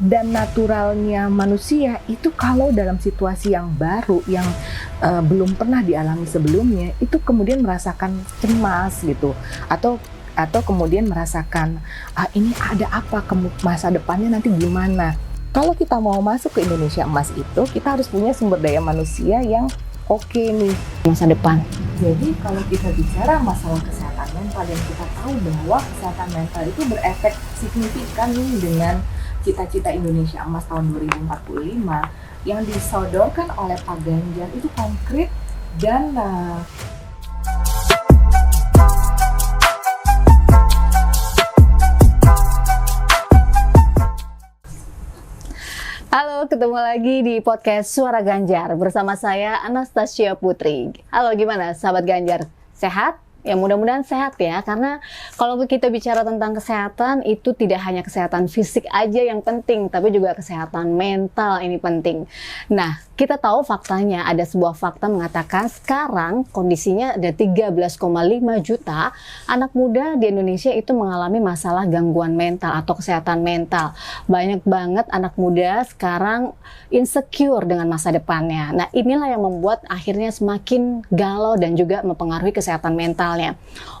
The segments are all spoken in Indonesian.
dan naturalnya manusia itu kalau dalam situasi yang baru yang belum pernah dialami sebelumnya itu kemudian merasakan cemas gitu atau kemudian merasakan ini ada apa masa depannya nanti gimana. Kalau kita mau masuk ke Indonesia Emas itu kita harus punya sumber daya manusia yang oke nih masa depan. Jadi kalau kita bicara masalah kesehatan mental dan kita tahu bahwa kesehatan mental itu berefek signifikan nih dengan cita-cita Indonesia Emas tahun 2045 yang disodorkan oleh Pak Ganjar itu konkret dan Halo, ketemu lagi di podcast Suara Ganjar bersama saya Anastasia Putri. Halo, gimana sahabat Ganjar? Sehat? Ya mudah-mudahan sehat ya, karena kalau kita bicara tentang kesehatan itu tidak hanya kesehatan fisik aja yang penting, tapi juga kesehatan mental ini penting. Nah, kita tahu faktanya, ada sebuah fakta mengatakan sekarang kondisinya ada 13,5 juta anak muda di Indonesia itu mengalami masalah gangguan mental atau kesehatan mental. Banyak banget anak muda sekarang insecure dengan masa depannya. Nah, inilah yang membuat akhirnya semakin galau dan juga mempengaruhi kesehatan mental.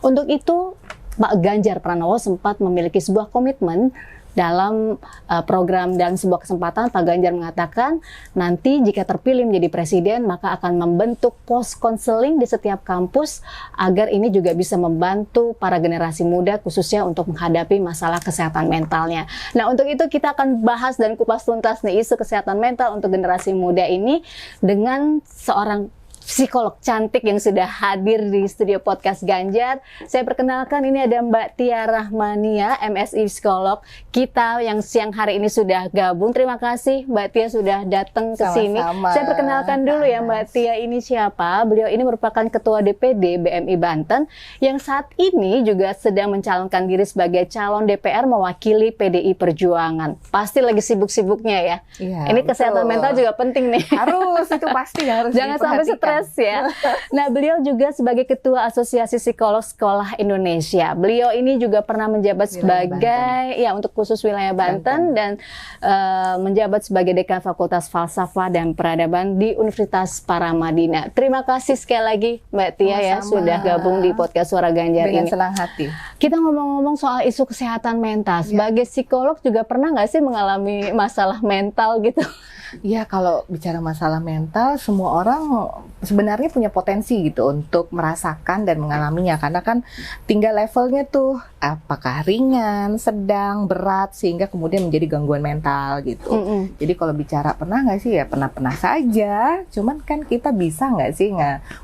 Untuk itu, Pak Ganjar Pranowo sempat memiliki sebuah komitmen dalam program dan sebuah kesempatan. Pak Ganjar mengatakan nanti jika terpilih menjadi presiden maka akan membentuk pos konseling di setiap kampus agar ini juga bisa membantu para generasi muda khususnya untuk menghadapi masalah kesehatan mentalnya. Nah, untuk itu kita akan bahas dan kupas tuntas nih isu kesehatan mental untuk generasi muda ini dengan seorang psikolog cantik yang sudah hadir di studio podcast Ganjar. Saya perkenalkan, ini ada Mbak Tia Rahmania, MSI psikolog kita yang siang hari ini sudah gabung. Terima kasih Mbak Tia sudah datang ke sini. Saya perkenalkan dulu ya Mbak Tia ini siapa. Beliau ini merupakan Ketua DPD BMI Banten yang saat ini juga sedang mencalonkan diri sebagai calon DPR mewakili PDI Perjuangan. Pasti lagi sibuk-sibuknya ya. Iya, ini betul. Kesehatan mental juga penting nih. Harus, itu pasti harus. Jangan sampai stres ya. Nah, beliau juga sebagai Ketua Asosiasi Psikolog Sekolah Indonesia. Beliau ini juga pernah menjabat sebagai untuk khusus wilayah Banten. Dan menjabat sebagai Dekan Fakultas Falsafah dan Peradaban di Universitas Paramadina. Terima kasih sekali lagi Mbak Tia ya sudah gabung di podcast Suara Ganjar dengan ini. Senang hati. Kita ngomong-ngomong soal isu kesehatan mental. Sebagai psikolog juga pernah nggak sih mengalami masalah mental gitu? Ya, kalau bicara masalah mental, semua orang sebenarnya punya potensi gitu untuk merasakan dan mengalaminya. Karena kan tinggal levelnya tuh, apakah ringan, sedang, berat, sehingga kemudian menjadi gangguan mental gitu. Jadi kalau bicara pernah nggak sih, ya pernah-pernah saja. Cuman kan kita bisa nggak sih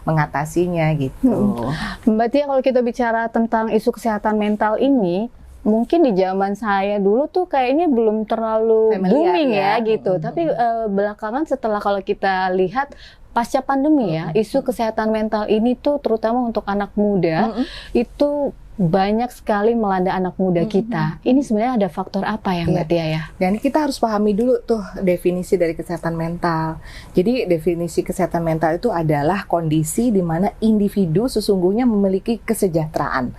mengatasinya gitu. Mbak Tia, kalau kita bicara tentang isu kesehatan mental ini, mungkin di zaman saya dulu tuh kayaknya belum terlalu booming ya gitu. Tapi belakangan setelah kalau kita lihat pasca pandemi ya, isu kesehatan mental ini tuh terutama untuk anak muda itu banyak sekali melanda anak muda kita. Ini sebenarnya ada faktor apa ya Mbak Tia ya? Dan kita harus pahami dulu tuh definisi dari kesehatan mental. Jadi definisi kesehatan mental itu adalah kondisi di mana individu sesungguhnya memiliki kesejahteraan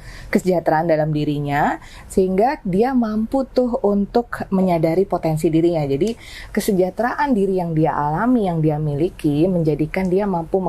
dalam dirinya sehingga dia mampu tuh untuk menyadari potensi dirinya. Jadi kesejahteraan diri yang dia alami, yang dia miliki menjadikan dia mampu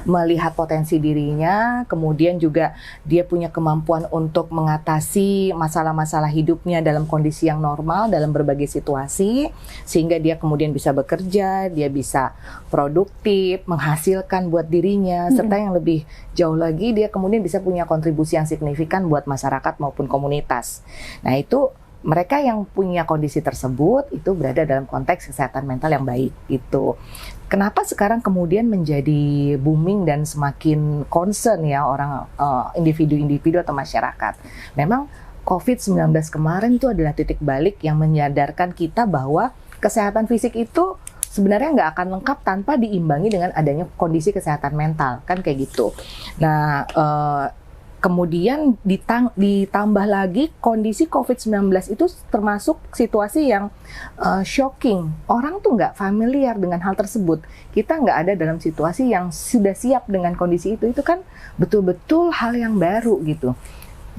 melihat potensi dirinya, kemudian juga dia punya kemampuan untuk mengatasi masalah-masalah hidupnya dalam kondisi yang normal dalam berbagai situasi sehingga dia kemudian bisa bekerja, dia bisa produktif, menghasilkan buat dirinya serta yang lebih jauh lagi dia kemudian bisa punya kontribusi yang signifikan buat masyarakat maupun komunitas. Nah, itu mereka yang punya kondisi tersebut itu berada dalam konteks kesehatan mental yang baik itu. Kenapa sekarang kemudian menjadi booming dan semakin concern ya orang individu-individu atau masyarakat? Memang COVID-19 kemarin itu adalah titik balik yang menyadarkan kita bahwa kesehatan fisik itu sebenarnya nggak akan lengkap tanpa diimbangi dengan adanya kondisi kesehatan mental, kan kayak gitu. Nah, kemudian ditambah lagi kondisi COVID-19 itu termasuk situasi yang shocking. Orang tuh nggak familiar dengan hal tersebut. Kita nggak ada dalam situasi yang sudah siap dengan kondisi itu. Itu kan betul-betul hal yang baru gitu.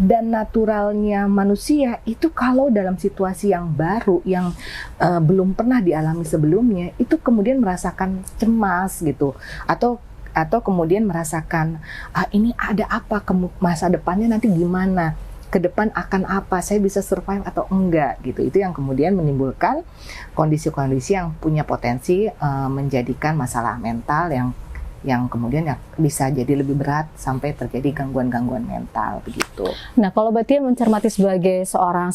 dan naturalnya manusia itu kalau dalam situasi yang baru yang belum pernah dialami sebelumnya itu kemudian merasakan cemas gitu atau kemudian merasakan ini ada apa masa depannya nanti gimana, ke depan akan apa, saya bisa survive atau enggak gitu. Itu yang kemudian menimbulkan kondisi-kondisi yang punya potensi menjadikan masalah mental yang kemudian bisa jadi lebih berat sampai terjadi gangguan-gangguan mental begitu. Nah, kalau Mbak Tia mencermati sebagai seorang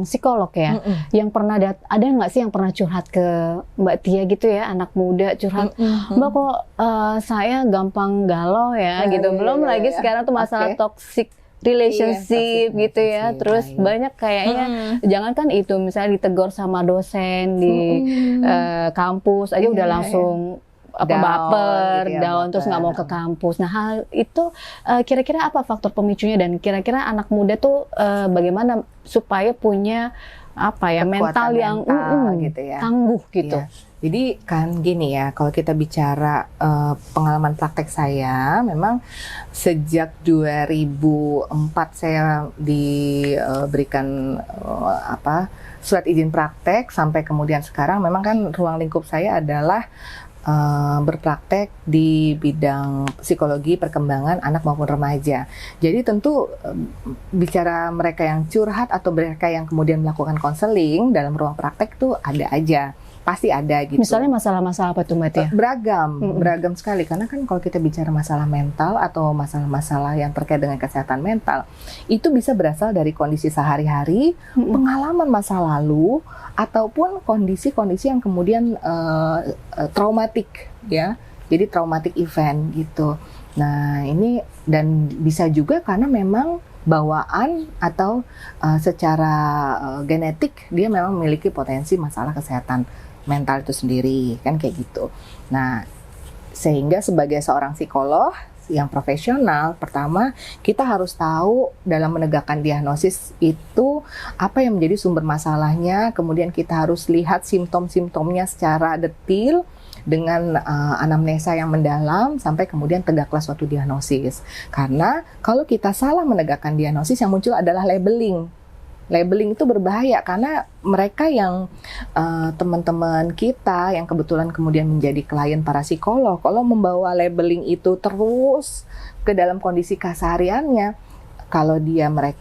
psikolog ya, yang pernah ada nggak sih yang pernah curhat ke Mbak Tia gitu ya, anak muda curhat, Mbak kok saya gampang galau ya gitu. Belum lagi sekarang tuh masalah toxic relationship gitu ya, terus banyak kayaknya jangankan itu, misalnya ditegur sama dosen di kampus aja udah langsung baper, down, terus nggak mau ke kampus. Nah, hal itu kira-kira apa faktor pemicunya, dan kira-kira anak muda tuh bagaimana supaya punya mental yang gitu ya, tangguh gitu. Ya. Jadi kan gini ya, kalau kita bicara pengalaman praktek saya, memang sejak 2004 saya diberikan surat izin praktek sampai kemudian sekarang, memang kan ruang lingkup saya adalah berpraktek di bidang psikologi perkembangan anak maupun remaja. Jadi tentu bicara mereka yang curhat atau mereka yang kemudian melakukan konseling dalam ruang praktek tuh ada aja. Pasti ada gitu. Misalnya masalah-masalah apa tuh Mbak Tia? Beragam sekali. Karena kan kalau kita bicara masalah mental atau masalah-masalah yang terkait dengan kesehatan mental, itu bisa berasal dari kondisi sehari-hari, pengalaman masa lalu, ataupun kondisi-kondisi yang kemudian traumatik ya. Jadi traumatic event gitu. Nah ini, dan bisa juga karena memang bawaan atau secara genetik dia memang memiliki potensi masalah kesehatan mental itu sendiri, kan kayak gitu. Nah, sehingga sebagai seorang psikolog yang profesional, pertama kita harus tahu dalam menegakkan diagnosis itu apa yang menjadi sumber masalahnya, kemudian kita harus lihat simptom-simptomnya secara detil dengan anamnesa yang mendalam sampai kemudian tegaklah suatu diagnosis. Karena kalau kita salah menegakkan diagnosis, yang muncul adalah labeling. Labeling itu berbahaya karena mereka yang teman-teman kita yang kebetulan kemudian menjadi klien para psikolog, kalau membawa labeling itu terus ke dalam kondisi kesehariannya, kalau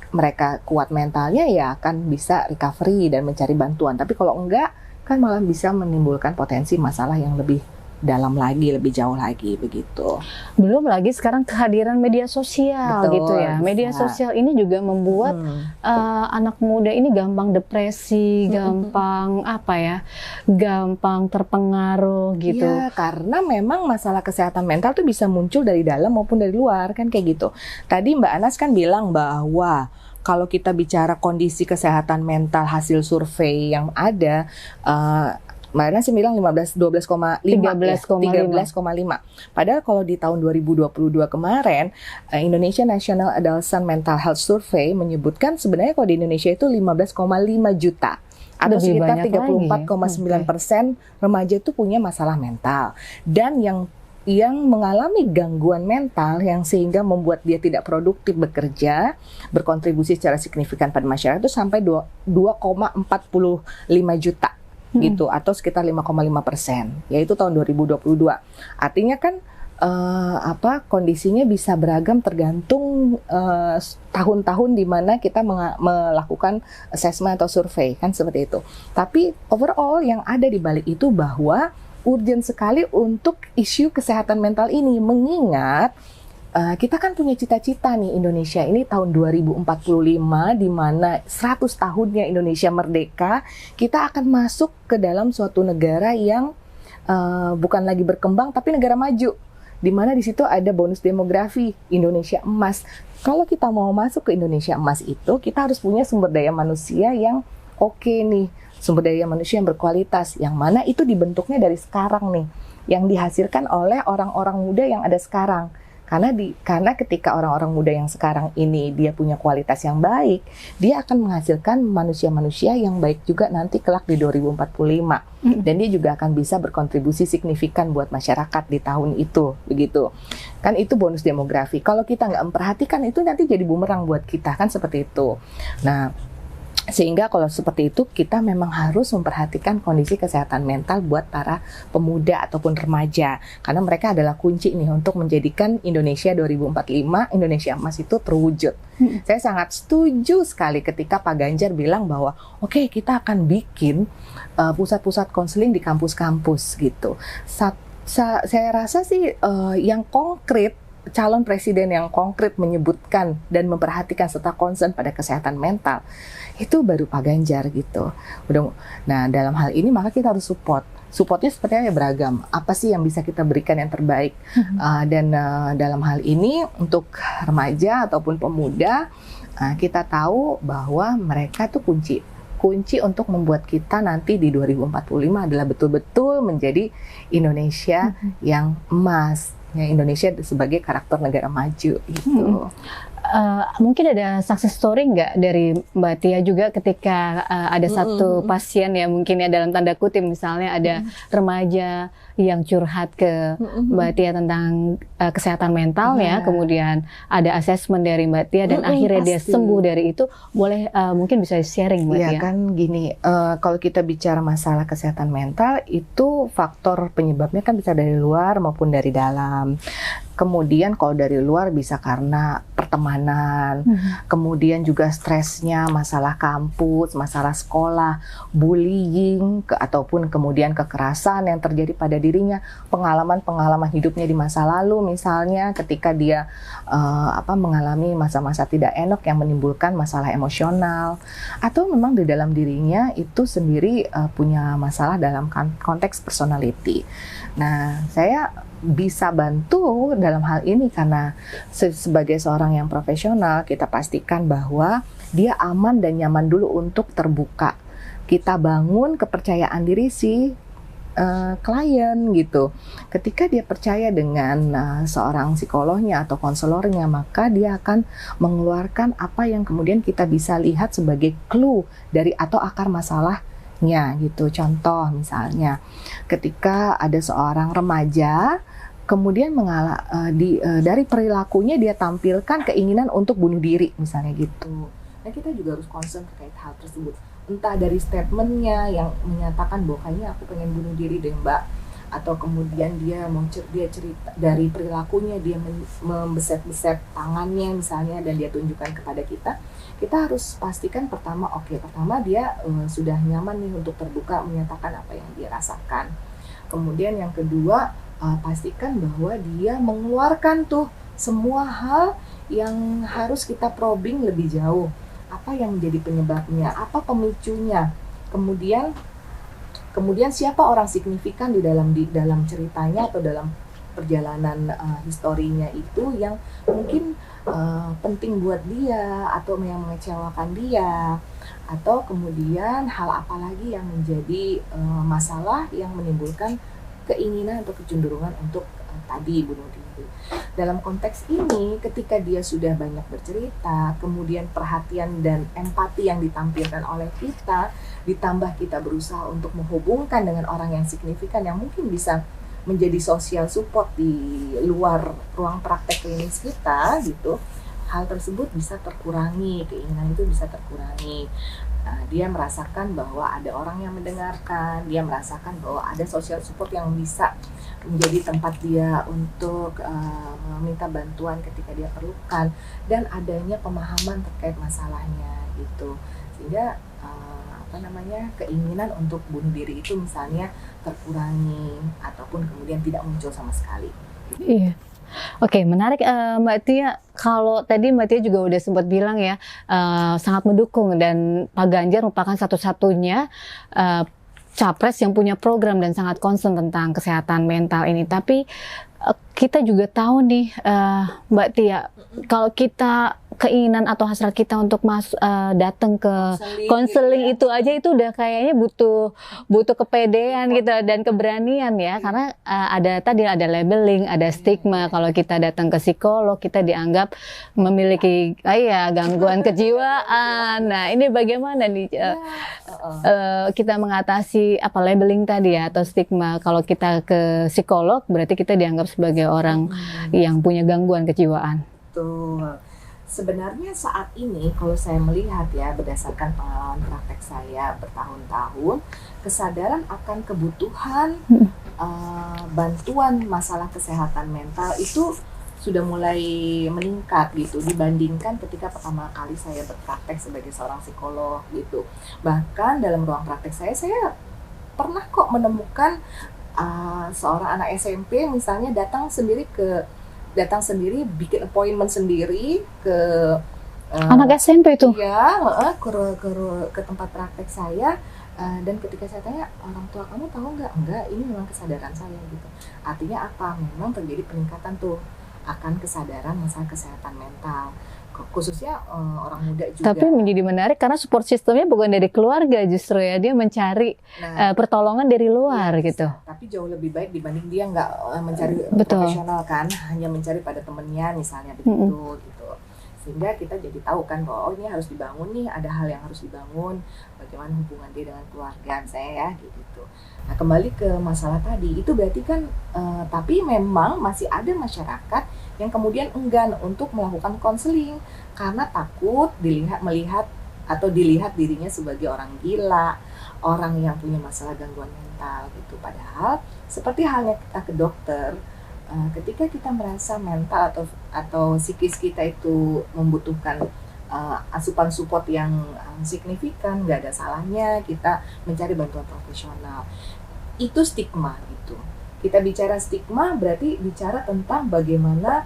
mereka kuat mentalnya ya akan bisa recovery dan mencari bantuan. Tapi kalau enggak, kan malah bisa menimbulkan potensi masalah yang lebih dalam lagi, lebih jauh lagi begitu. Belum lagi sekarang kehadiran media sosial. Betul, gitu ya. Media sosial ini juga membuat anak muda ini gampang depresi, gampang gampang terpengaruh gitu. Ya, karena memang masalah kesehatan mental tuh bisa muncul dari dalam maupun dari luar, kan kayak gitu. Tadi Mbak Anas kan bilang bahwa kalau kita bicara kondisi kesehatan mental hasil survei yang ada, Mbak Ana sih bilang 12,5. Padahal kalau di tahun 2022 kemarin, Indonesia National Adolescent Mental Health Survey menyebutkan sebenarnya kalau di Indonesia itu 15,5 juta. Atau sekitar 34,9% remaja itu punya masalah mental. Dan yang mengalami gangguan mental yang sehingga membuat dia tidak produktif bekerja, berkontribusi secara signifikan pada masyarakat itu sampai 2,45 juta. Gitu, atau sekitar 5,5%, yaitu tahun 2022. Artinya kan kondisinya bisa beragam tergantung tahun-tahun di mana kita melakukan assessment atau survei, kan seperti itu. Tapi overall yang ada di balik itu bahwa urgent sekali untuk isu kesehatan mental ini, mengingat kita kan punya cita-cita nih, Indonesia ini tahun 2045 di mana 100 tahunnya Indonesia merdeka, kita akan masuk ke dalam suatu negara yang bukan lagi berkembang tapi negara maju, di mana di situ ada bonus demografi Indonesia emas. Kalau kita mau masuk ke Indonesia emas itu, kita harus punya sumber daya manusia yang oke nih, sumber daya manusia yang berkualitas, yang mana itu dibentuknya dari sekarang nih, yang dihasilkan oleh orang-orang muda yang ada sekarang. Karena ketika orang-orang muda yang sekarang ini dia punya kualitas yang baik, dia akan menghasilkan manusia-manusia yang baik juga nanti kelak di 2045. Dan dia juga akan bisa berkontribusi signifikan buat masyarakat di tahun itu, begitu. Kan itu bonus demografi. Kalau kita nggak memperhatikan itu nanti jadi bumerang buat kita, kan seperti itu. Nah, sehingga kalau seperti itu kita memang harus memperhatikan kondisi kesehatan mental buat para pemuda ataupun remaja, karena mereka adalah kunci nih untuk menjadikan Indonesia 2045, Indonesia Emas itu terwujud. Saya sangat setuju sekali ketika Pak Ganjar bilang bahwa oke, kita akan bikin pusat-pusat konseling di kampus-kampus gitu. Saya rasa sih yang konkret, calon presiden yang konkret menyebutkan dan memperhatikan serta concern pada kesehatan mental itu baru Pak Ganjar gitu. Nah, dalam hal ini maka kita harus support. Supportnya sepertinya beragam. Apa sih yang bisa kita berikan yang terbaik? Dan dalam hal ini untuk remaja ataupun pemuda, kita tahu bahwa mereka tuh kunci untuk membuat kita nanti di 2045 adalah betul-betul menjadi Indonesia yang emas. Ya, Indonesia sebagai karakter negara maju gitu. Mungkin ada success story nggak dari Mbak Tia juga ketika ada satu pasien ya mungkin ya dalam tanda kutip misalnya ada remaja yang curhat ke Mbak Tia tentang kesehatan mental ya, kemudian ada asesmen dari Mbak Tia dan akhirnya dia sembuh dari itu, boleh mungkin bisa sharing Mbak Tia? Ya kan gini, kalau kita bicara masalah kesehatan mental itu faktor penyebabnya kan bisa dari luar maupun dari dalam. Kemudian kalau dari luar bisa karena pertemanan, kemudian juga stresnya, masalah kampus, masalah sekolah, bullying, ataupun kemudian kekerasan yang terjadi pada dirinya, pengalaman-pengalaman hidupnya di masa lalu, misalnya ketika dia mengalami masa-masa tidak enak yang menimbulkan masalah emosional, atau memang di dalam dirinya itu sendiri punya masalah dalam konteks personality. Nah, saya bisa bantu dalam hal ini karena sebagai seorang yang profesional kita pastikan bahwa dia aman dan nyaman dulu untuk terbuka. Kita bangun kepercayaan diri si klien gitu. Ketika dia percaya dengan seorang psikolognya atau konselornya, maka dia akan mengeluarkan apa yang kemudian kita bisa lihat sebagai clue dari atau akar masalahnya gitu. Contoh misalnya ketika ada seorang remaja kemudian dari perilakunya dia tampilkan keinginan untuk bunuh diri misalnya gitu. Nah, kita juga harus concern terkait hal tersebut. Entah dari statementnya yang menyatakan bahwa kayaknya aku pengen bunuh diri deh Mbak, atau kemudian dia cerita dari perilakunya dia membeset-beset tangannya misalnya dan dia tunjukkan kepada kita. Kita harus pastikan pertama dia sudah nyaman nih untuk terbuka menyatakan apa yang dia rasakan. Kemudian yang kedua, pastikan bahwa dia mengeluarkan tuh semua hal yang harus kita probing lebih jauh. Apa yang menjadi penyebabnya, apa pemicunya. Kemudian siapa orang signifikan di dalam ceritanya atau dalam perjalanan historinya itu yang mungkin penting buat dia atau yang mengecewakan dia, atau kemudian hal apa lagi yang menjadi masalah yang menimbulkan keinginan atau kecenderungan untuk tadi bunuh diri. Dalam konteks ini, ketika dia sudah banyak bercerita, kemudian perhatian dan empati yang ditampilkan oleh kita, ditambah kita berusaha untuk menghubungkan dengan orang yang signifikan yang mungkin bisa menjadi social support di luar ruang praktek klinis kita gitu, hal tersebut bisa terkurangi, keinginan itu bisa terkurangi. Dia merasakan bahwa ada orang yang mendengarkan, dia merasakan bahwa ada social support yang bisa menjadi tempat dia untuk meminta bantuan ketika dia perlukan, dan adanya pemahaman terkait masalahnya gitu, sehingga keinginan untuk bunuh diri itu misalnya terkurangi ataupun kemudian tidak muncul sama sekali. Iya. Oke, menarik Mbak Tia. Kalau tadi Mbak Tia juga udah sempat bilang ya, sangat mendukung dan Pak Ganjar merupakan satu-satunya capres yang punya program dan sangat concern tentang kesehatan mental ini. Tapi kita juga tahu nih Mbak Tia, kalau kita keinginan atau hasrat kita untuk datang ke konseling itu aja itu udah kayaknya butuh kepedean gitu dan keberanian ya, karena ada labeling, ada stigma kalau kita datang ke psikolog kita dianggap memiliki gangguan kejiwaan. Nah, ini bagaimana nih kita mengatasi labeling tadi ya atau stigma kalau kita ke psikolog berarti kita dianggap sebagai orang yang punya gangguan kejiwaan. Betul. Sebenarnya saat ini kalau saya melihat ya berdasarkan pengalaman praktek saya bertahun-tahun, kesadaran akan kebutuhan bantuan masalah kesehatan mental itu sudah mulai meningkat gitu dibandingkan ketika pertama kali saya berpraktek sebagai seorang psikolog gitu. Bahkan dalam ruang praktek saya pernah kok menemukan seorang anak SMP misalnya datang sendiri bikin appointment sendiri ke anak SMP itu? Iya, ke tempat praktek saya. Dan ketika saya tanya, orang tua kamu tahu nggak? Enggak, ini memang kesadaran saya gitu. Artinya apa? Memang terjadi peningkatan tuh akan kesadaran masalah kesehatan mental, khususnya orang muda juga. Tapi menjadi menarik karena support sistemnya bukan dari keluarga justru ya, dia mencari pertolongan dari luar gitu. Tapi jauh lebih baik dibanding dia nggak mencari profesional kan, hanya mencari pada temennya misalnya begitu gitu. Sehingga kita jadi tahu kan bahwa ini harus dibangun nih, ada hal yang harus dibangun, bagaimana hubungan dia dengan keluarga saya ya gitu. Nah, kembali ke masalah tadi, itu berarti kan tapi memang masih ada masyarakat yang kemudian enggan untuk melakukan konseling karena takut melihat dirinya sebagai orang gila, orang yang punya masalah gangguan mental gitu. Padahal seperti halnya kita ke dokter, ketika kita merasa mental atau psikis kita itu membutuhkan asupan support yang signifikan, nggak ada salahnya kita mencari bantuan profesional. Itu stigma gitu. Kita bicara stigma berarti bicara tentang bagaimana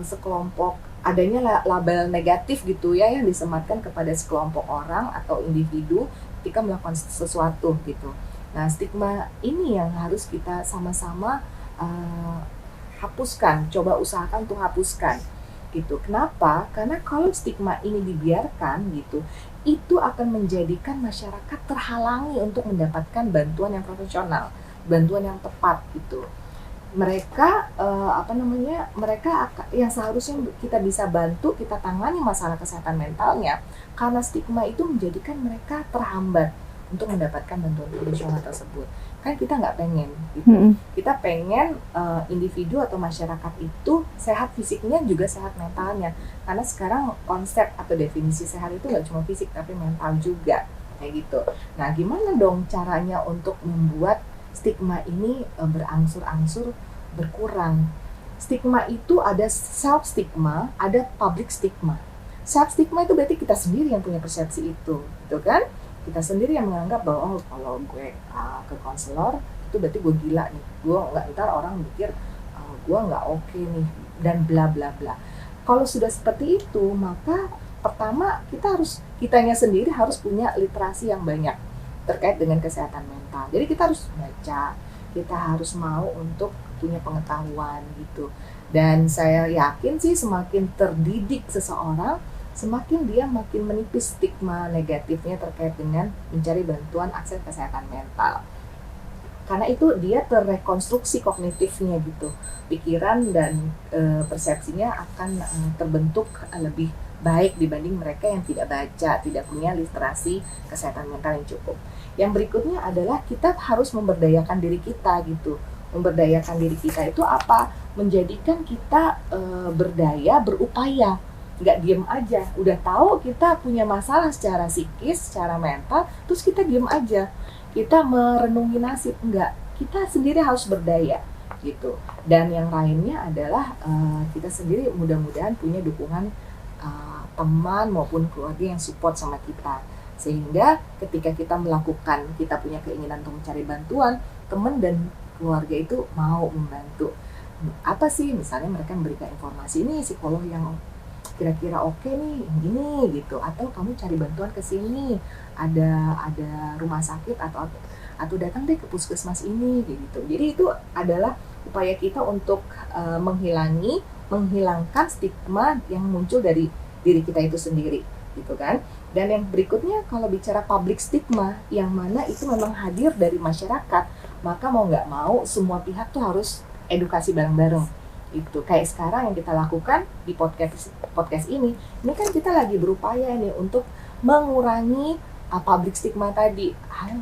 sekelompok adanya label negatif gitu ya yang disematkan kepada sekelompok orang atau individu ketika melakukan sesuatu gitu. Nah, stigma ini yang harus kita sama-sama hapuskan, coba usahakan untuk hapuskan gitu. Kenapa? Karena kalau stigma ini dibiarkan gitu, itu akan menjadikan masyarakat terhalangi untuk mendapatkan bantuan yang profesional, bantuan yang tepat gitu. Mereka yang seharusnya kita bisa bantu, kita tangani masalah kesehatan mentalnya, karena stigma itu menjadikan mereka terhambat untuk mendapatkan bantuan profesional tersebut. Kan kita nggak pengen gitu. Kita pengen individu atau masyarakat itu sehat fisiknya juga sehat mentalnya, karena sekarang konsep atau definisi sehat itu nggak cuma fisik tapi mental juga kayak gitu. Nah, gimana dong caranya untuk membuat stigma ini berangsur-angsur berkurang? Stigma itu ada self stigma, ada public stigma. Self stigma itu berarti kita sendiri yang punya persepsi itu, gitu kan? Kita sendiri yang menganggap bahwa kalau gue ke konselor itu berarti gue gila nih, gue nggak, ntar orang mikir gue nggak oke nih dan bla bla bla. Kalau sudah seperti itu, maka pertama kitanya sendiri harus punya literasi yang banyak terkait dengan kesehatan mental. Jadi kita harus baca, kita harus mau untuk punya pengetahuan gitu. Dan saya yakin sih semakin terdidik seseorang, semakin dia makin menipis stigma negatifnya terkait dengan mencari bantuan akses kesehatan mental. Karena itu dia terrekonstruksi kognitifnya gitu. Pikiran dan persepsinya akan terbentuk lebih baik dibanding mereka yang tidak baca, tidak punya literasi kesehatan mental yang cukup. Yang berikutnya adalah kita harus memberdayakan diri kita gitu. Memberdayakan diri kita itu apa? Menjadikan kita berdaya, berupaya. Nggak diem aja, udah tahu kita punya masalah secara psikis, secara mental, terus kita diem aja, kita merenungi nasib, enggak, kita sendiri harus berdaya gitu. Dan yang lainnya adalah kita sendiri mudah-mudahan punya dukungan teman maupun keluarga yang support sama kita, sehingga ketika kita punya keinginan untuk mencari bantuan, teman dan keluarga itu mau membantu. Apa sih, misalnya mereka memberikan informasi, ini psikolog yang kira-kira oke nih, gini gitu, atau kamu cari bantuan ke sini, ada rumah sakit atau datang deh ke puskesmas ini gitu. Jadi itu adalah upaya kita untuk menghilangkan stigma yang muncul dari diri kita itu sendiri, gitu kan. Dan yang berikutnya kalau bicara public stigma, yang mana itu memang hadir dari masyarakat, maka mau nggak mau semua pihak tuh harus edukasi bareng-bareng. Itu kayak sekarang yang kita lakukan di podcast ini kan kita lagi berupaya nih untuk mengurangi public stigma tadi.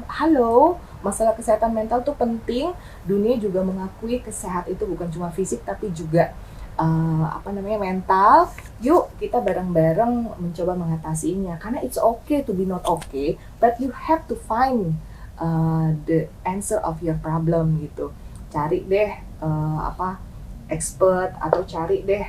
Halo, masalah kesehatan mental tuh penting. Dunia juga mengakui kesehatan itu bukan cuma fisik tapi juga mental. Yuk kita bareng-bareng mencoba mengatasinya. Karena it's okay to be not okay, but you have to find the answer of your problem gitu. Cari deh expert atau cari deh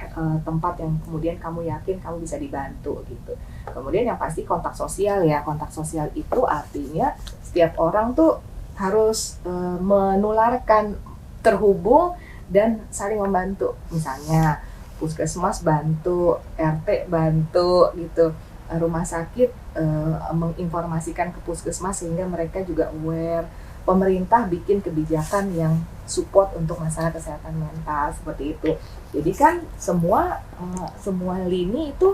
tempat yang kemudian kamu yakin kamu bisa dibantu gitu. Kemudian yang pasti kontak sosial ya. Kontak sosial itu artinya setiap orang tuh harus menularkan, terhubung dan saling membantu. Misalnya puskesmas bantu, RT bantu gitu. Rumah sakit menginformasikan ke puskesmas sehingga mereka juga aware. Pemerintah bikin kebijakan yang support untuk masalah kesehatan mental seperti itu. Jadi kan semua lini itu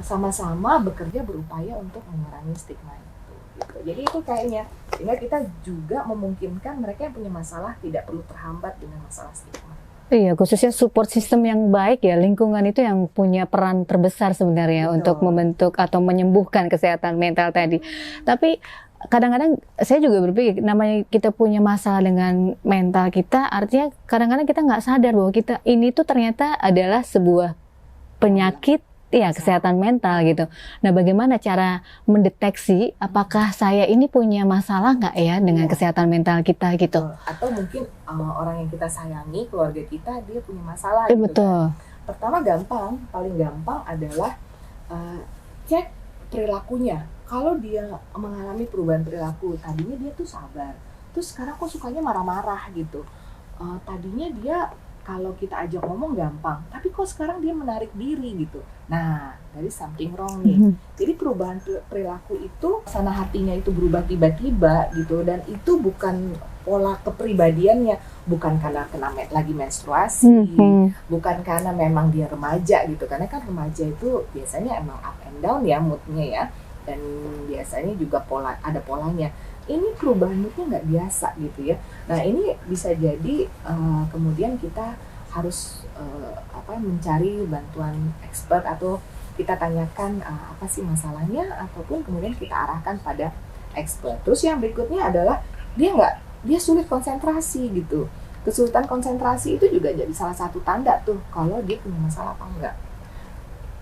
sama-sama bekerja berupaya untuk mengurangi stigma itu. Gitu. Jadi itu kayaknya sehingga kita juga memungkinkan mereka yang punya masalah tidak perlu terhambat dengan masalah stigma. Iya, khususnya support system yang baik ya, lingkungan itu yang punya peran terbesar sebenarnya untuk membentuk atau menyembuhkan kesehatan mental tadi. Tapi kadang-kadang saya juga berpikir, namanya kita punya masalah dengan mental kita, artinya kadang-kadang kita nggak sadar bahwa kita ini tuh ternyata adalah sebuah penyakit, ya kesehatan mental gitu. Nah, bagaimana cara mendeteksi apakah saya ini punya masalah nggak ya dengan kesehatan mental kita gitu? Atau mungkin orang yang kita sayangi, keluarga kita, dia punya masalah gitu. Betul. Kan? Pertama paling gampang adalah cek perilakunya. Kalau dia mengalami perubahan perilaku, tadinya dia tuh sabar, terus sekarang kok sukanya marah-marah gitu. Tadinya dia kalau kita ajak ngomong gampang, tapi kok sekarang dia menarik diri gitu. Nah, dari something wrong nih. Jadi perubahan perilaku itu, sana hatinya itu berubah tiba-tiba gitu, dan itu bukan pola kepribadiannya, bukan karena kena lagi menstruasi, bukan karena memang dia remaja gitu. Karena kan remaja itu biasanya emang up and down ya moodnya ya. Dan biasanya juga ada polanya. Ini perubahan moodnya nggak biasa gitu ya. Nah ini bisa jadi kemudian kita harus mencari bantuan expert atau kita tanyakan apa sih masalahnya, ataupun kemudian kita arahkan pada expert. Terus yang berikutnya adalah dia sulit konsentrasi gitu. Kesulitan konsentrasi itu juga jadi salah satu tanda tuh kalau dia punya masalah apa enggak.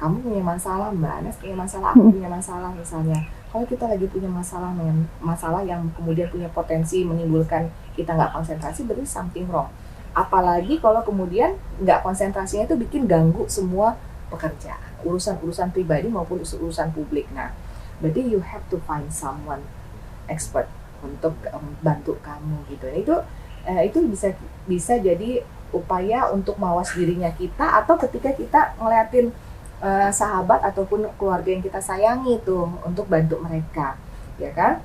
Kamu punya masalah, Mbak Anas punya masalah, aku punya masalah misalnya. Kalau kita lagi punya masalah yang kemudian punya potensi menimbulkan kita nggak konsentrasi, berarti something wrong. Apalagi kalau kemudian nggak konsentrasinya itu bikin ganggu semua pekerjaan, urusan pribadi maupun urusan publik. Nah, berarti you have to find someone expert untuk bantu kamu gitu. Itu bisa jadi upaya untuk mawas dirinya kita, atau ketika kita ngeliatin sahabat ataupun keluarga yang kita sayangi tuh untuk bantu mereka, ya kan?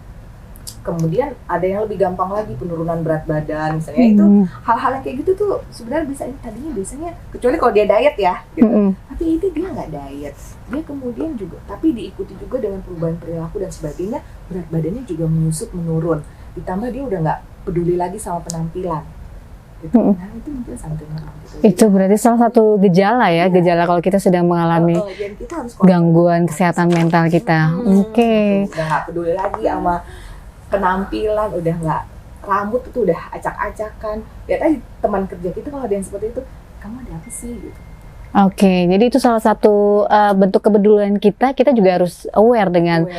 Kemudian ada yang lebih gampang lagi, penurunan berat badan misalnya. Itu hal-hal yang kayak gitu tuh sebenarnya tadinya biasanya, kecuali kalau dia diet ya gitu. Tapi itu dia nggak diet, dia kemudian juga tapi diikuti juga dengan perubahan perilaku dan sebagainya, berat badannya juga menurun, ditambah dia udah nggak peduli lagi sama penampilan gitu. Nah itu mungkin something wrong gitu. Itu berarti salah satu gejala ya, gejala kalau kita sedang mengalami kita harus gangguan kesehatan mental kita. Oke. Udah nggak peduli lagi sama penampilan, udah nggak, rambut itu udah acak-acakan. Lihat aja teman kerja kita kalau ada yang seperti itu, kamu ada apa sih gitu. Oke, jadi itu salah satu bentuk kepedulian kita juga harus aware dengan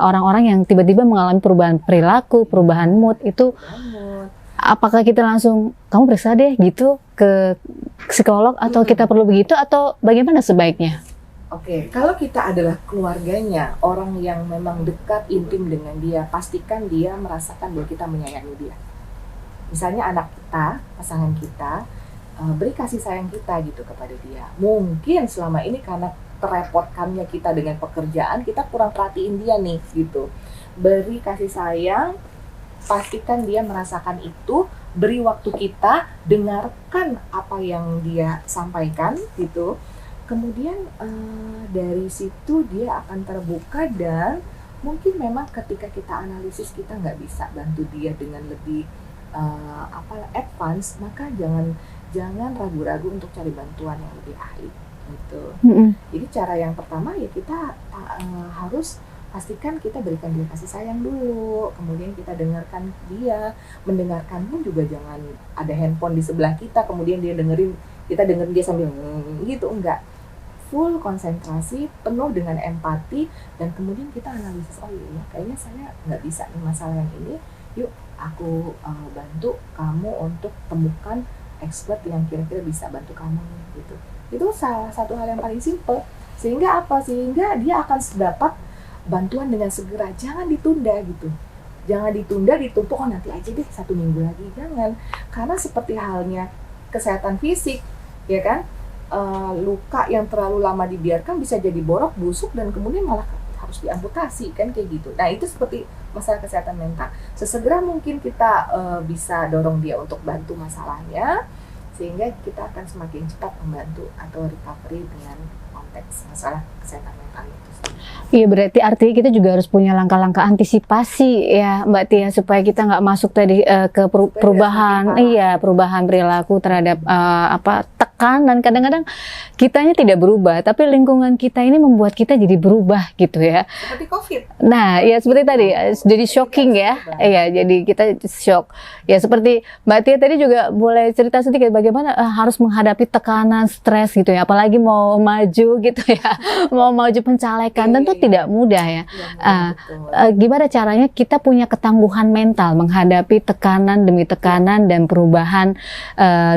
orang-orang yang tiba-tiba mengalami perubahan perilaku, perubahan mood itu. Apakah kita langsung, kamu periksa deh gitu ke psikolog, atau kita perlu begitu, atau bagaimana sebaiknya? Oke, kalau kita adalah keluarganya, orang yang memang dekat, intim dengan dia, pastikan dia merasakan bahwa kita menyayangi dia. Misalnya anak kita, pasangan kita, beri kasih sayang kita gitu kepada dia. Mungkin selama ini karena terepotkannya kita dengan pekerjaan, kita kurang perhatiin dia nih gitu. Beri kasih sayang, pastikan dia merasakan itu, beri waktu kita, dengarkan apa yang dia sampaikan gitu. kemudian dari situ dia akan terbuka, dan mungkin memang ketika kita analisis kita nggak bisa bantu dia dengan lebih advance, maka jangan ragu-ragu untuk cari bantuan yang lebih ahli gitu. Jadi cara yang pertama ya kita harus pastikan kita berikan dia kasih sayang dulu, kemudian kita dengarkan dia. Mendengarkan pun juga jangan ada handphone di sebelah kita kemudian kita dengerin dia sambil gitu, enggak. Full konsentrasi, penuh dengan empati, dan kemudian kita analisis, oh iya kayaknya saya nggak bisa nih masalah yang ini, yuk aku bantu kamu untuk temukan expert yang kira-kira bisa bantu kamu gitu. Itu salah satu hal yang paling simple, sehingga dia akan dapat bantuan dengan segera. Jangan ditunda gitu, jangan ditunda, ditumpuk, oh nanti aja deh 1 minggu lagi, jangan. Karena seperti halnya kesehatan fisik ya kan, luka yang terlalu lama dibiarkan bisa jadi borok, busuk, dan kemudian malah harus diamputasi kan, kayak gitu. Nah itu seperti masalah kesehatan mental, sesegera mungkin kita bisa dorong dia untuk bantu masalahnya, sehingga kita akan semakin cepat membantu atau recovery dengan konteks masalah kesehatan mental itu. Iya, berarti artinya kita juga harus punya langkah-langkah antisipasi ya Mbak Tia, supaya kita nggak masuk tadi ke perubahan perilaku terhadap tekan, dan kadang-kadang kitanya tidak berubah tapi lingkungan kita ini membuat kita jadi berubah gitu ya. Seperti COVID. Nah, ya seperti tadi jadi shocking ya. Iya, jadi kita shock. Ya seperti Mbak Tia tadi juga boleh cerita sedikit bagaimana harus menghadapi tekanan, stres gitu ya, apalagi mau maju gitu ya. Mau maju pencalekan, tentu tidak mudah ya. Gimana caranya kita punya ketangguhan mental menghadapi tekanan demi tekanan dan perubahan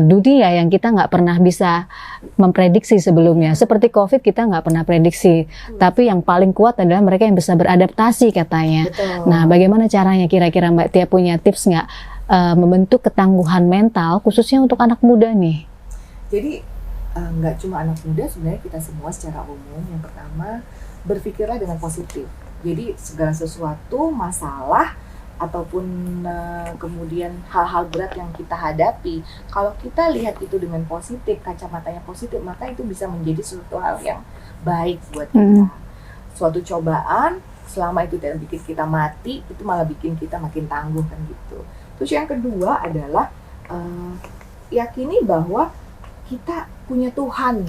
dunia yang kita nggak pernah bisa memprediksi sebelumnya. Seperti COVID kita nggak pernah prediksi, tapi yang paling kuat adalah mereka yang bisa beradaptasi katanya. Betul. Nah, bagaimana caranya kira-kira Mbak Tia punya tips nggak membentuk ketangguhan mental khususnya untuk anak muda nih? Jadi nggak cuma anak muda, sebenarnya kita semua secara umum. Yang pertama, berpikirlah dengan positif. Jadi segala sesuatu masalah ataupun kemudian hal-hal berat yang kita hadapi, kalau kita lihat itu dengan positif, kacamatanya positif, maka itu bisa menjadi suatu hal yang baik buat kita. Suatu cobaan, selama itu tidak bikin kita mati, itu malah bikin kita makin tangguh kan gitu. Terus yang kedua adalah yakini bahwa kita punya Tuhan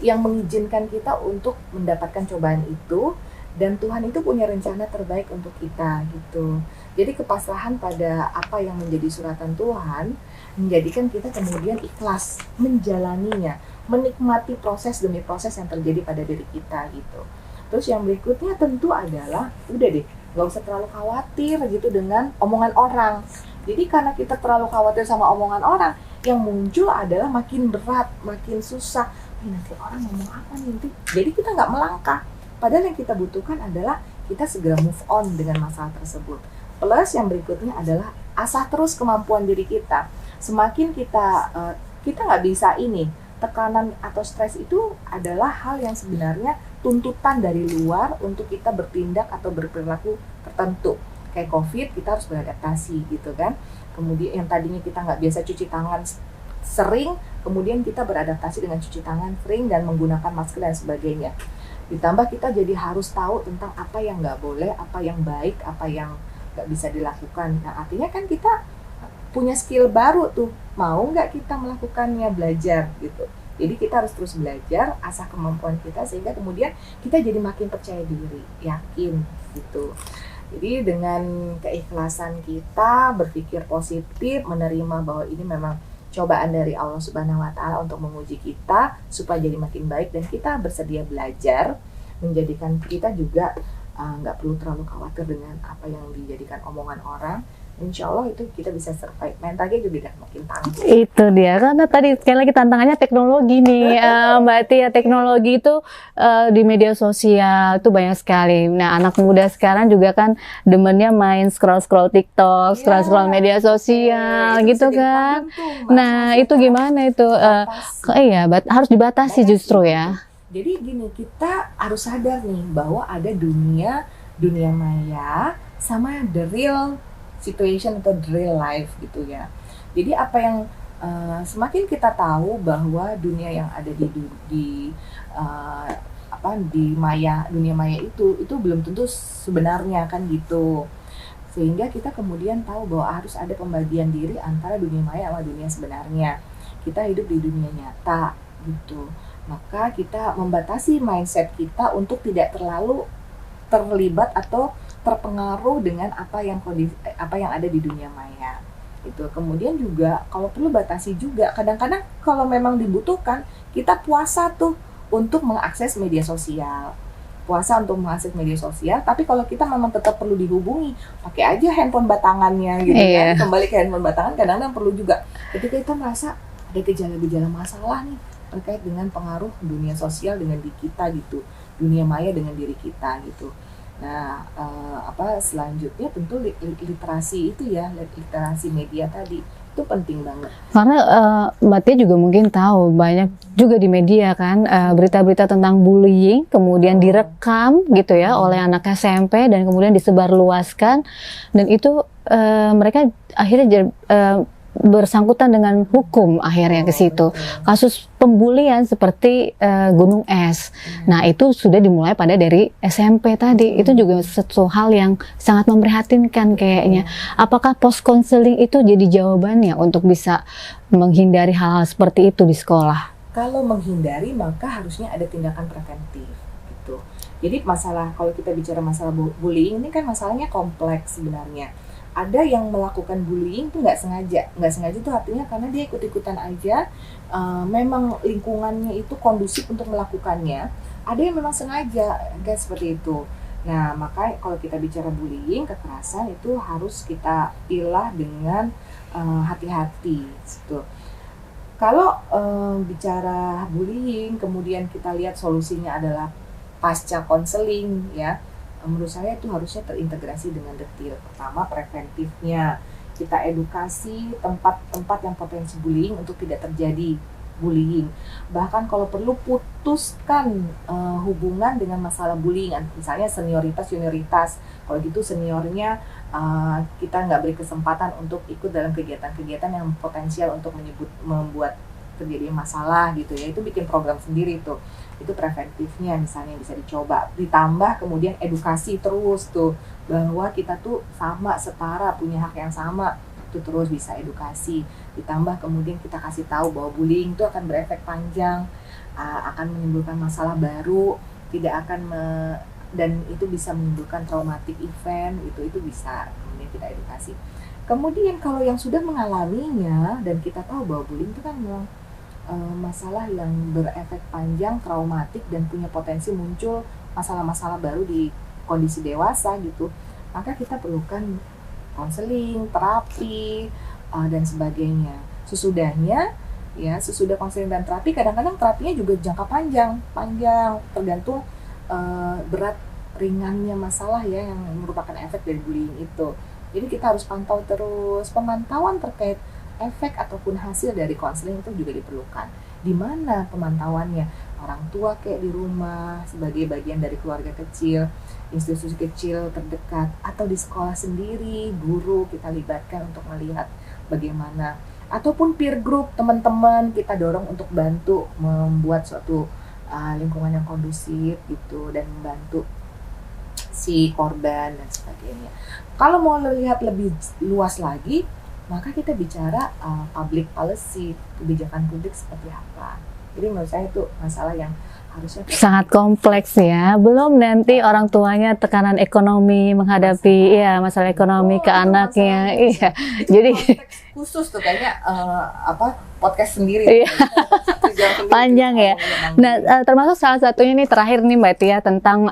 yang mengizinkan kita untuk mendapatkan cobaan itu, dan Tuhan itu punya rencana terbaik untuk kita gitu. Jadi kepasrahan pada apa yang menjadi suratan Tuhan menjadikan kita kemudian ikhlas menjalaninya, menikmati proses demi proses yang terjadi pada diri kita gitu. Terus yang berikutnya tentu adalah udah deh, gak usah terlalu khawatir gitu dengan omongan orang. Jadi karena kita terlalu khawatir sama omongan orang, yang muncul adalah makin berat, makin susah. Nanti orang ngomong apa nih? Jadi kita nggak melangkah. Padahal yang kita butuhkan adalah kita segera move on dengan masalah tersebut. Plus yang berikutnya adalah asah terus kemampuan diri kita. Semakin kita nggak bisa ini, tekanan atau stres itu adalah hal yang sebenarnya tuntutan dari luar untuk kita bertindak atau berperilaku tertentu. Kayak COVID, kita harus beradaptasi gitu kan. Kemudian yang tadinya kita nggak biasa cuci tangan sering, kemudian kita beradaptasi dengan cuci tangan sering dan menggunakan masker dan sebagainya. Ditambah kita jadi harus tahu tentang apa yang nggak boleh, apa yang baik, apa yang nggak bisa dilakukan. Nah artinya kan kita punya skill baru tuh, mau nggak kita melakukannya, belajar gitu. Jadi kita harus terus belajar, asah kemampuan kita, sehingga kemudian kita jadi makin percaya diri, yakin gitu. Jadi dengan keikhlasan kita, berpikir positif, menerima bahwa ini memang cobaan dari Allah Subhanahu wa Ta'ala untuk menguji kita supaya jadi makin baik, dan kita bersedia belajar, menjadikan kita juga nggak perlu terlalu khawatir dengan apa yang dijadikan omongan orang. Insya Allah itu kita bisa survive, mentalnya juga udah makin tangguh. Itu dia, karena tadi sekali lagi tantangannya teknologi nih Mbak Tia. Teknologi itu di media sosial itu banyak sekali. Nah anak muda sekarang juga kan demennya main scroll-scroll TikTok, scroll-scroll media sosial gitu kan. Nah itu gimana itu? Harus dibatasi justru ya. Jadi gini, kita harus sadar nih bahwa ada dunia maya sama the real situation atau the real life gitu ya. Jadi apa yang semakin kita tahu bahwa dunia yang ada di uh, di dunia maya itu belum tentu sebenarnya kan gitu. Sehingga kita kemudian tahu bahwa harus ada pembagian diri antara dunia maya sama dunia sebenarnya. Kita hidup di dunia nyata gitu. Maka kita membatasi mindset kita untuk tidak terlalu terlibat atau terpengaruh dengan apa yang ada di dunia maya. Itu kemudian juga kalau perlu batasi juga, kadang-kadang kalau memang dibutuhkan kita puasa tuh untuk mengakses media sosial, tapi kalau kita memang tetap perlu dihubungi, pakai aja handphone batangannya gitu kan, kembali ke handphone batangan. Kadang-kadang perlu juga ketika kita merasa ada gejala-gejala masalah nih terkait dengan pengaruh dunia sosial dengan diri kita gitu, dunia maya dengan diri kita gitu. Nah, selanjutnya tentu literasi itu ya, literasi media tadi itu penting banget. Karena Mbak Tia juga mungkin tahu banyak juga di media kan berita-berita tentang bullying kemudian direkam gitu ya oleh anak SMP dan kemudian disebarluaskan, dan itu mereka akhirnya bersangkutan dengan hukum akhirnya ke situ. Kasus pembulian seperti gunung es. Nah, itu sudah dimulai dari SMP tadi. Itu juga satu hal yang sangat memprihatinkan kayaknya. Apakah post counseling itu jadi jawabannya untuk bisa menghindari hal-hal seperti itu di sekolah? Kalau menghindari maka harusnya ada tindakan preventif gitu. Jadi kalau kita bicara masalah bullying ini kan masalahnya kompleks sebenarnya. Ada yang melakukan bullying itu nggak sengaja itu artinya karena dia ikut-ikutan aja, memang lingkungannya itu kondusif untuk melakukannya. Ada yang memang sengaja kayak seperti itu. Nah, maka kalau kita bicara bullying, kekerasan itu harus kita pilah dengan hati-hati gitu. Kalau bicara bullying kemudian kita lihat solusinya adalah pasca konseling ya, menurut saya itu harusnya terintegrasi dengan detail. Pertama, preventifnya kita edukasi tempat-tempat yang potensi bullying untuk tidak terjadi bullying. Bahkan kalau perlu putuskan hubungan dengan masalah bullying, misalnya senioritas. Kalau gitu seniornya kita nggak beri kesempatan untuk ikut dalam kegiatan-kegiatan yang potensial untuk membuat terjadi masalah gitu ya. Itu bikin program sendiri tuh. Itu preventifnya misalnya bisa dicoba. Ditambah kemudian edukasi terus tuh bahwa kita tuh sama, setara, punya hak yang sama. Itu terus bisa edukasi. Ditambah kemudian kita kasih tahu bahwa bullying itu akan berefek panjang, akan menimbulkan masalah baru, dan itu bisa menimbulkan traumatic event, itu bisa kemudian kita edukasi. Kemudian kalau yang sudah mengalaminya dan kita tahu bahwa bullying itu kan memang masalah yang berefek panjang, traumatik, dan punya potensi muncul masalah-masalah baru di kondisi dewasa gitu, maka kita perlukan konseling, terapi, dan sebagainya. Sesudah konseling dan terapi, kadang-kadang terapinya juga jangka panjang tergantung berat ringannya masalah ya yang merupakan efek dari bullying itu. Jadi kita harus pantau terus. Pemantauan terkait efek ataupun hasil dari konseling itu juga diperlukan. Di mana pemantauannya? Orang tua kayak di rumah sebagai bagian dari keluarga kecil, institusi kecil terdekat, atau di sekolah sendiri, guru kita libatkan untuk melihat bagaimana. Ataupun peer group, teman-teman kita dorong untuk bantu membuat suatu lingkungan yang kondusif gitu dan membantu si korban dan sebagainya. Kalau mau lihat lebih luas lagi, maka kita bicara public policy, kebijakan publik seperti apa. Jadi menurut saya itu masalah yang harusnya sangat kompleks ya. Belum nanti orang tuanya tekanan ekonomi menghadapi masalah ekonomi ke anaknya. Iya. Jadi khusus tuh kayaknya podcast sendiri. Iya. Panjang ya. Nah, termasuk salah satunya nih terakhir nih Mbak Tia tentang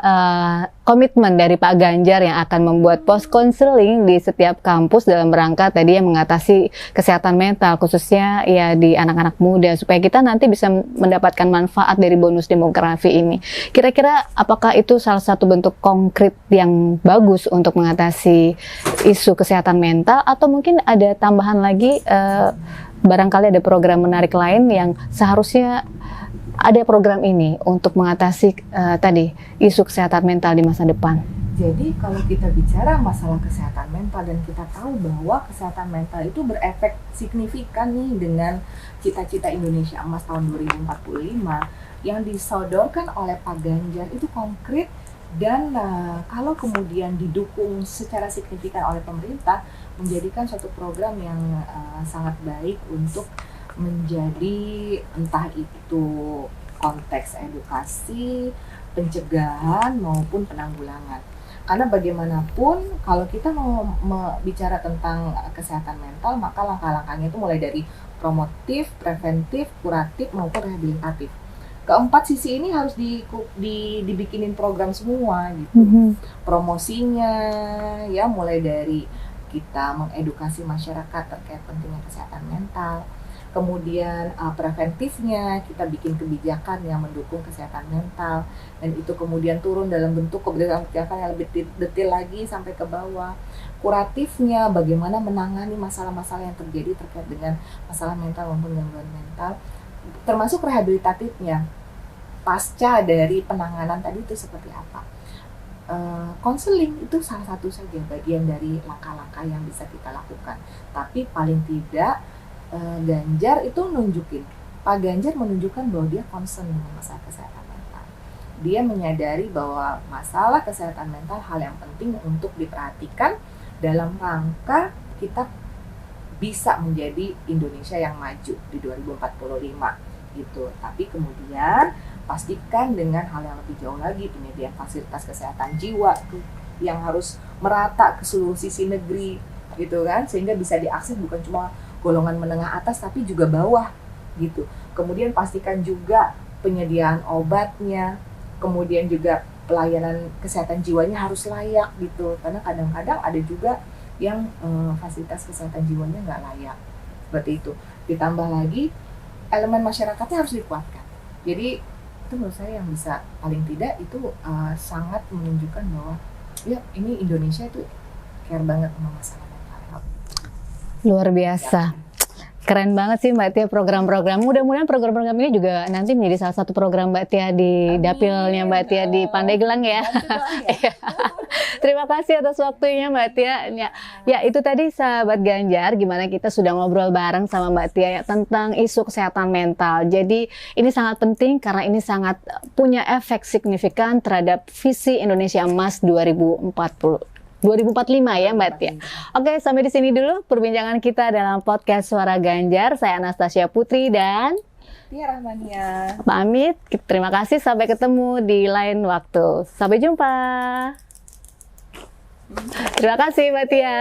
komitmen dari Pak Ganjar yang akan membuat pos konseling di setiap kampus dalam rangka tadi yang mengatasi kesehatan mental khususnya ya di anak-anak muda supaya kita nanti bisa mendapatkan manfaat dari bonus demografi ini. Kira-kira apakah itu salah satu bentuk konkret yang bagus untuk mengatasi isu kesehatan mental atau mungkin ada tambahan lagi barangkali ada program menarik lain yang seharusnya ada program ini untuk mengatasi tadi isu kesehatan mental di masa depan? Jadi kalau kita bicara masalah kesehatan mental dan kita tahu bahwa kesehatan mental itu berefek signifikan nih dengan cita-cita Indonesia Emas tahun 2045 yang disodorkan oleh Pak Ganjar itu konkret dan kalau kemudian didukung secara signifikan oleh pemerintah menjadikan suatu program yang sangat baik untuk menjadi entah itu konteks edukasi, pencegahan maupun penanggulangan. Karena bagaimanapun kalau kita mau bicara tentang kesehatan mental, maka langkah-langkahnya itu mulai dari promotif, preventif, kuratif maupun rehabilitatif. Keempat sisi ini harus dibikinin program semua gitu. Promosinya ya mulai dari kita mengedukasi masyarakat terkait pentingnya kesehatan mental. Kemudian preventifnya kita bikin kebijakan yang mendukung kesehatan mental dan itu kemudian turun dalam bentuk kebijakan yang lebih detail lagi sampai ke bawah. Kuratifnya bagaimana menangani masalah-masalah yang terjadi terkait dengan masalah mental maupun gangguan mental, termasuk rehabilitatifnya pasca dari penanganan tadi itu seperti apa. Konseling itu salah satu saja bagian dari langkah-langkah yang bisa kita lakukan, tapi paling tidak Ganjar itu Pak Ganjar menunjukkan bahwa dia concern dengan masalah kesehatan mental. Dia menyadari bahwa masalah kesehatan mental hal yang penting untuk diperhatikan dalam rangka kita bisa menjadi Indonesia yang maju di 2045 gitu. Tapi kemudian pastikan dengan hal yang lebih jauh lagi, penyediaan fasilitas kesehatan jiwa tuh yang harus merata ke seluruh sisi negeri gitu kan, sehingga bisa diakses bukan cuma golongan menengah atas tapi juga bawah gitu. Kemudian pastikan juga penyediaan obatnya, kemudian juga pelayanan kesehatan jiwanya harus layak gitu, karena kadang-kadang ada juga yang fasilitas kesehatan jiwanya nggak layak seperti itu. Ditambah lagi elemen masyarakatnya harus dikuatkan. Jadi itu menurut saya yang bisa paling tidak itu sangat menunjukkan bahwa ya ini Indonesia itu care banget sama masalah mental health. Luar biasa. Keren banget sih Mbak Tia program-program. Mudah-mudahan program-program ini juga nanti menjadi salah satu program Mbak Tia di dapilnya Mbak Tia di Pandeglang ya. Terima kasih atas waktunya Mbak Tia. Ya itu tadi sahabat Ganjar, gimana kita sudah ngobrol bareng sama Mbak Tia ya, tentang isu kesehatan mental. Jadi ini sangat penting karena ini sangat punya efek signifikan terhadap visi Indonesia Emas 2045 ya Mbak Tia. Oke, sampai di sini dulu perbincangan kita dalam podcast Suara Ganjar. Saya Anastasia Putri dan Tia Rahmania. Pamit. Terima kasih, sampai ketemu di lain waktu. Sampai jumpa. Terima kasih Mbak Tia.